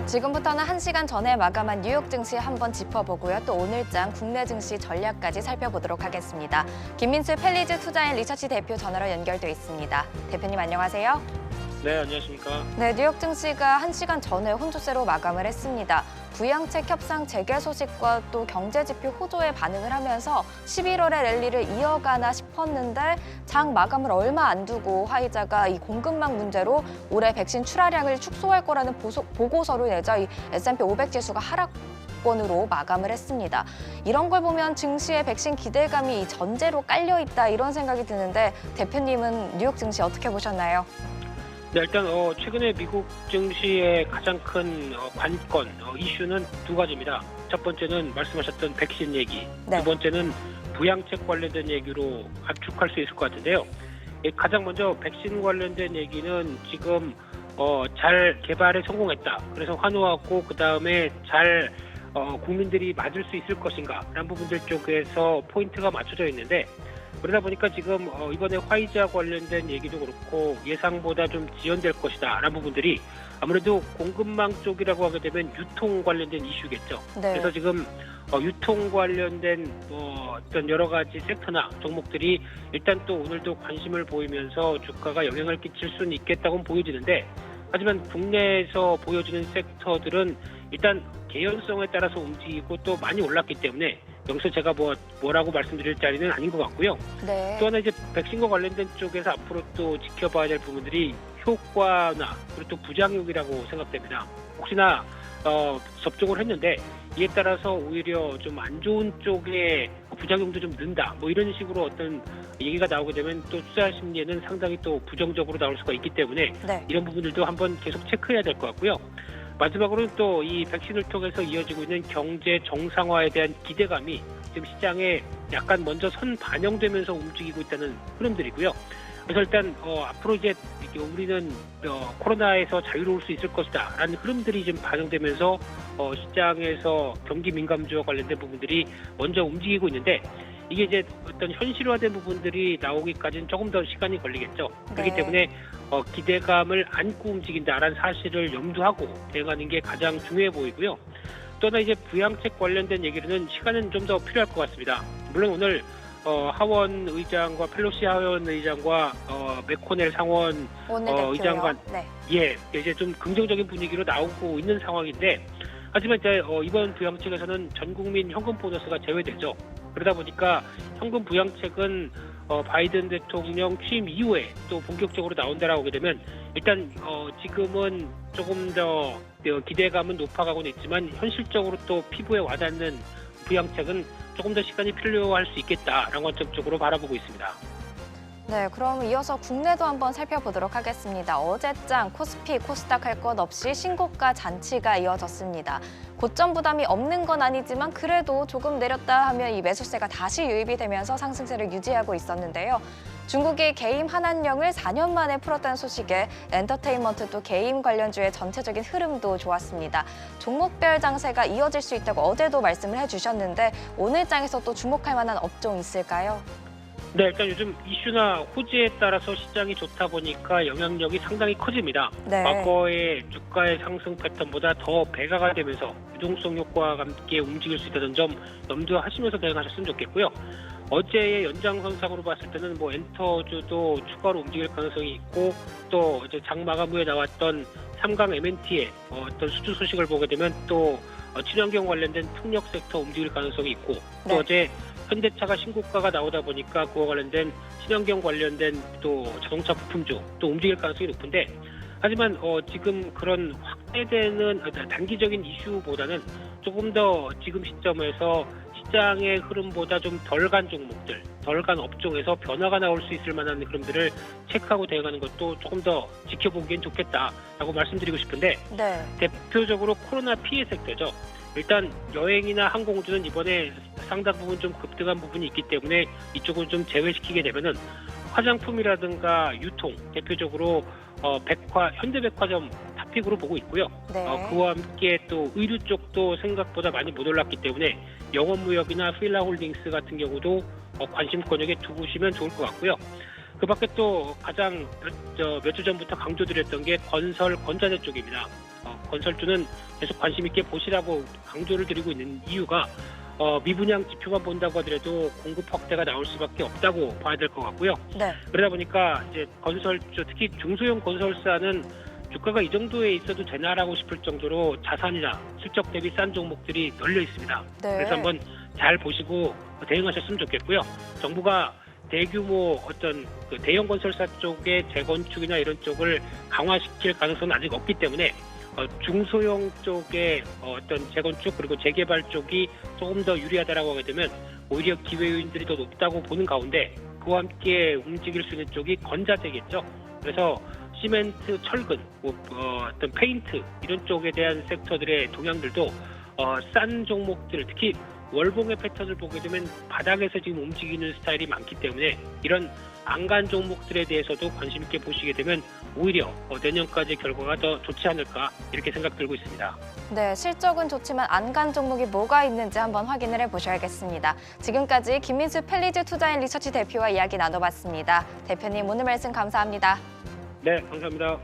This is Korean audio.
지금부터는 1시간 전에 마감한 뉴욕 증시 한번 짚어보고요. 또 오늘장 국내 증시 전략까지 살펴보도록 하겠습니다. 김민수 펠리즈 투자인 리서치 대표 전화로 연결돼 있습니다. 대표님 안녕하세요. 네, 안녕하십니까. 네, 뉴욕 증시가 1시간 전에 혼조세로 마감을 했습니다. 부양책 협상 재개 소식과 또 경제지표 호조에 반응을 하면서 11월에 랠리를 이어가나 싶었는데 장 마감을 얼마 안 두고 화이자가 이 공급망 문제로 올해 백신 출하량을 축소할 거라는 보고서를 내자 이 S&P 500 지수가 하락권으로 마감을 했습니다. 이런 걸 보면 증시의 백신 기대감이 전제로 깔려 있다 이런 생각이 드는데 대표님은 뉴욕 증시 어떻게 보셨나요? 네, 일단 최근에 미국 증시의 가장 큰 관건 이슈는 두 가지입니다. 첫 번째는 말씀하셨던 백신 얘기, 네. 두 번째는 부양책 관련된 얘기로 압축할 수 있을 것 같은데요. 가장 먼저 백신 관련된 얘기는 지금 잘 개발에 성공했다. 그래서 환호하고 그 다음에 잘 국민들이 맞을 수 있을 것인가 라는 부분들 쪽에서 포인트가 맞춰져 있는데 그러다 보니까 지금 이번에 화이자 관련된 얘기도 그렇고 예상보다 좀 지연될 것이다 라는 부분들이 아무래도 공급망 쪽이라고 하게 되면 유통 관련된 이슈겠죠. 네. 그래서 지금 유통 관련된 어떤 여러 가지 섹터나 종목들이 일단 또 오늘도 관심을 보이면서 주가가 영향을 끼칠 수는 있겠다고는 보여지는데 하지만 국내에서 보여지는 섹터들은 일단 개연성에 따라서 움직이고 또 많이 올랐기 때문에 여기서 제가 뭐라고 말씀드릴 자리는 아닌 것 같고요. 네. 또 하나 이제 백신과 관련된 쪽에서 앞으로 또 지켜봐야 될 부분들이 효과나 그리고 또 부작용이라고 생각됩니다. 혹시나 접종을 했는데 이에 따라서 오히려 좀 안 좋은 쪽에 부작용도 좀 는다. 이런 식으로 어떤 얘기가 나오게 되면 또 투자 심리에는 상당히 또 부정적으로 나올 수가 있기 때문에 네. 이런 부분들도 한번 계속 체크해야 될 것 같고요. 마지막으로는 또 이 백신을 통해서 이어지고 있는 경제 정상화에 대한 기대감이 지금 시장에 약간 먼저 반영되면서 움직이고 있다는 흐름들이고요. 그래서 일단 앞으로 이제 우리는 코로나에서 자유로울 수 있을 것이다라는 흐름들이 지금 반영되면서 시장에서 경기 민감주와 관련된 부분들이 먼저 움직이고 있는데 이게 이제 어떤 현실화된 부분들이 나오기까지는 조금 더 시간이 걸리겠죠. 그렇기 네. 때문에 기대감을 안고 움직인다라는 사실을 염두하고 대응하는 게 가장 중요해 보이고요. 또 하나 이제 부양책 관련된 얘기로는 시간은 좀 더 필요할 것 같습니다. 물론 오늘 하원 의장과 펠로시 하원 의장과 맥코넬 상원 의장과 네. 이제 좀 긍정적인 분위기로 나오고 있는 상황인데 하지만 이제 이번 부양책에서는 전 국민 현금 보너스가 제외되죠. 그러다 보니까 현금 부양책은 바이든 대통령 취임 이후에 또 본격적으로 나온다라고 하게 되면 일단 지금은 조금 더 기대감은 높아가고는 있지만 현실적으로 또 피부에 와닿는 부양책은 조금 더 시간이 필요할 수 있겠다라는 관점 쪽으로 바라보고 있습니다. 네, 그럼 이어서 국내도 한번 살펴보도록 하겠습니다. 어제장 코스피, 코스닥 할 것 없이 신고가 잔치가 이어졌습니다. 고점 부담이 없는 건 아니지만 그래도 조금 내렸다 하면 이 매수세가 다시 유입이 되면서 상승세를 유지하고 있었는데요. 중국이 게임 한한령을 4년 만에 풀었다는 소식에 엔터테인먼트 또 게임 관련주의 전체적인 흐름도 좋았습니다. 종목별 장세가 이어질 수 있다고 어제도 말씀을 해주셨는데 오늘 장에서 또 주목할 만한 업종 있을까요? 네, 일단 요즘 이슈나 호재에 따라서 시장이 좋다 보니까 영향력이 상당히 커집니다. 네. 과거의 주가의 상승 패턴보다 더 배가가 되면서 유동성 효과와 함께 움직일 수 있다는 점 염두하시면서 대응하셨으면 좋겠고요. 어제의 연장선상으로 봤을 때는 엔터주도 추가로 움직일 가능성이 있고 또 이제 장 마감 후에 나왔던 3강 MNT의 어떤 수주 소식을 보게 되면 또 친환경 관련된 풍력 섹터 움직일 가능성이 있고 또 네. 어제 현대차가 신고가가 나오다 보니까 그와 관련된 친환경 관련된 또 자동차 부품주 또 움직일 가능성이 높은데 하지만 지금 그런 확대되는 단기적인 이슈보다는 조금 더 지금 시점에서 시장의 흐름보다 좀 덜 간 종목들, 덜 간 업종에서 변화가 나올 수 있을 만한 흐름들을 체크하고 대응하는 것도 조금 더 지켜보기엔 좋겠다라고 말씀드리고 싶은데 네. 대표적으로 코로나 피해 섹터죠. 일단 여행이나 항공주는 이번에 상당 부분 좀 급등한 부분이 있기 때문에 이쪽을 좀 제외시키게 되면은 화장품이라든가 유통 대표적으로 현대백화점 탑픽으로 보고 있고요. 네. 그와 함께 또 의류 쪽도 생각보다 많이 못 올랐기 때문에 영업무역이나 필라홀딩스 같은 경우도 관심권역에 두시면 좋을 것 같고요. 그 밖에 또 가장 몇 주 전부터 강조드렸던 게 건설, 건자재 쪽입니다. 건설주는 계속 관심 있게 보시라고 강조를 드리고 있는 이유가 미분양 지표만 본다고 하더라도 공급 확대가 나올 수밖에 없다고 봐야 될 것 같고요. 네. 그러다 보니까 이제 건설주, 특히 중소형 건설사는 주가가 이 정도에 있어도 되나라고 싶을 정도로 자산이나 실적 대비 싼 종목들이 널려 있습니다. 네. 그래서 한번 잘 보시고 대응하셨으면 좋겠고요. 정부가 대규모 어떤 그 대형 건설사 쪽의 재건축이나 이런 쪽을 강화시킬 가능성은 아직 없기 때문에 중소형 쪽의 어떤 재건축 그리고 재개발 쪽이 조금 더 유리하다라고 하게 되면 오히려 기회 요인들이 더 높다고 보는 가운데 그와 함께 움직일 수 있는 쪽이 건자재겠죠. 그래서 시멘트, 철근, 어떤 페인트 이런 쪽에 대한 섹터들의 동향들도 싼 종목들, 특히 월봉의 패턴을 보게 되면 바닥에서 지금 움직이는 스타일이 많기 때문에 이런 안간 종목들에 대해서도 관심 있게 보시게 되면 오히려 내년까지 결과가 더 좋지 않을까 이렇게 생각 들고 있습니다. 네, 실적은 좋지만 안간 종목이 뭐가 있는지 한번 확인을 해보셔야겠습니다. 지금까지 김민수 펠리즈 투자인 리서치 대표와 이야기 나눠봤습니다. 대표님 오늘 말씀 감사합니다. 네, 감사합니다.